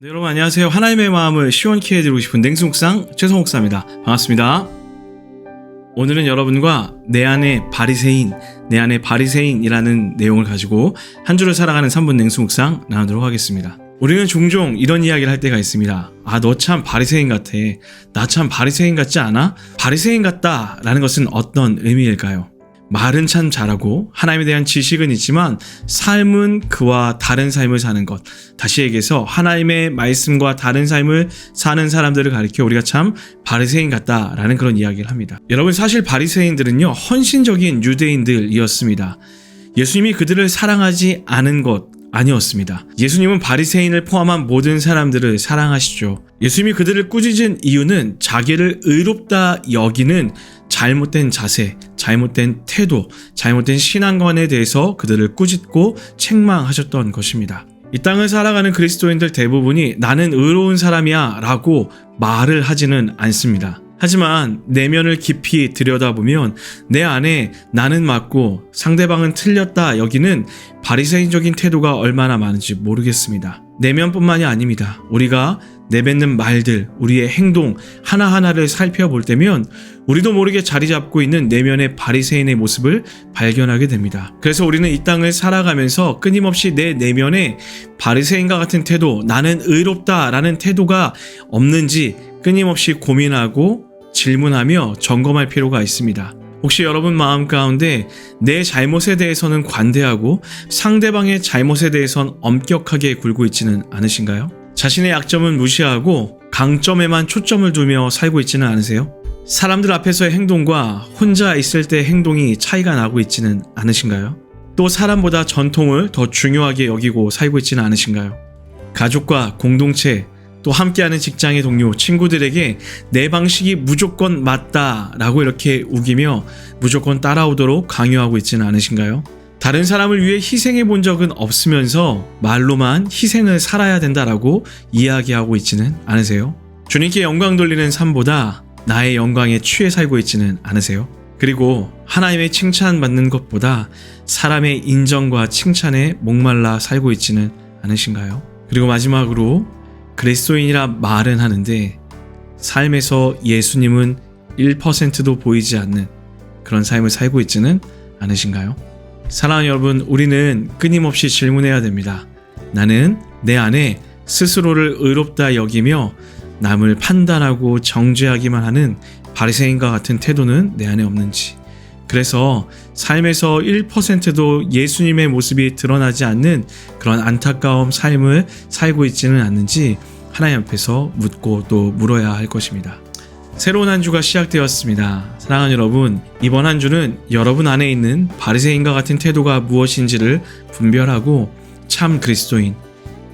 네, 여러분 안녕하세요. 하나님의 마음을 시원케 해드리고 싶은 냉수묵상 최성 목사입니다. 반갑습니다. 오늘은 여러분과 내 안에 바리새인이라는 내용을 가지고 한 주를 살아가는 3분 냉수묵상 나누도록 하겠습니다. 우리는 종종 이런 이야기를 할 때가 있습니다. 너 참 바리새인 같아. 나 참 바리새인 같지 않아? 바리새인 같다 라는 것은 어떤 의미일까요? 말은 참 잘하고 하나님에 대한 지식은 있지만 삶은 그와 다른 삶을 사는 것, 다시 얘기해서 하나님의 말씀과 다른 삶을 사는 사람들을 가리켜 우리가 참 바리새인 같다라는 그런 이야기를 합니다. 여러분, 사실 바리새인들은요 헌신적인 유대인들이었습니다. 예수님이 그들을 사랑하지 않은 것 아니었습니다. 예수님은 바리새인을 포함한 모든 사람들을 사랑하시죠. 예수님이 그들을 꾸짖은 이유는 자기를 의롭다 여기는 잘못된 자세, 잘못된 태도, 잘못된 신앙관에 대해서 그들을 꾸짖고 책망하셨던 것입니다. 이 땅을 살아가는 그리스도인들 대부분이 나는 의로운 사람이야 라고 말을 하지는 않습니다. 하지만 내면을 깊이 들여다보면 내 안에 나는 맞고 상대방은 틀렸다 여기는 바리새인적인 태도가 얼마나 많은지 모르겠습니다. 내면뿐만이 아닙니다. 우리가 내뱉는 말들, 우리의 행동 하나하나를 살펴볼 때면 우리도 모르게 자리 잡고 있는 내면의 바리새인의 모습을 발견하게 됩니다. 그래서 우리는 이 땅을 살아가면서 끊임없이 내 내면에 바리새인과 같은 태도, 나는 의롭다라는 태도가 없는지 끊임없이 고민하고 질문하며 점검할 필요가 있습니다. 혹시 여러분 마음 가운데 내 잘못에 대해서는 관대하고 상대방의 잘못에 대해서는 엄격하게 굴고 있지는 않으신가요? 자신의 약점은 무시하고 강점에만 초점을 두며 살고 있지는 않으세요? 사람들 앞에서의 행동과 혼자 있을 때 행동이 차이가 나고 있지는 않으신가요? 또 사람보다 전통을 더 중요하게 여기고 살고 있지는 않으신가요? 가족과 공동체, 또 함께하는 직장의 동료, 친구들에게 내 방식이 무조건 맞다라고 이렇게 우기며 무조건 따라오도록 강요하고 있지는 않으신가요? 다른 사람을 위해 희생해 본 적은 없으면서 말로만 희생을 살아야 된다라고 이야기하고 있지는 않으세요? 주님께 영광 돌리는 삶보다 나의 영광에 취해 살고 있지는 않으세요? 그리고 하나님의 칭찬받는 것보다 사람의 인정과 칭찬에 목말라 살고 있지는 않으신가요? 그리고 마지막으로 그리스도인이라 말은 하는데 삶에서 예수님은 1%도 보이지 않는 그런 삶을 살고 있지는 않으신가요? 사랑하는 여러분, 우리는 끊임없이 질문해야 됩니다. 나는 내 안에 스스로를 의롭다 여기며 남을 판단하고 정죄하기만 하는 바리새인과 같은 태도는 내 안에 없는지, 그래서 삶에서 1%도 예수님의 모습이 드러나지 않는 그런 안타까운 삶을 살고 있지는 않는지 하나님 앞에서 묻고 또 물어야 할 것입니다. 새로운 한 주가 시작되었습니다. 사랑하는 여러분, 이번 한 주는 여러분 안에 있는 바리새인과 같은 태도가 무엇인지를 분별하고 참 그리스도인,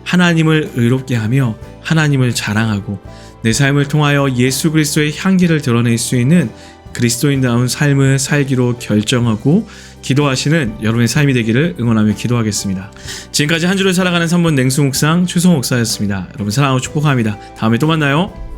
하나님을 의롭게 하며 하나님을 자랑하고 내 삶을 통하여 예수 그리스도의 향기를 드러낼 수 있는 그리스도인다운 삶을 살기로 결정하고 기도하시는 여러분의 삶이 되기를 응원하며 기도하겠습니다. 지금까지 한 주를 살아가는 3분 냉수묵상 최성 목사였습니다. 여러분 사랑하고 축복합니다. 다음에 또 만나요.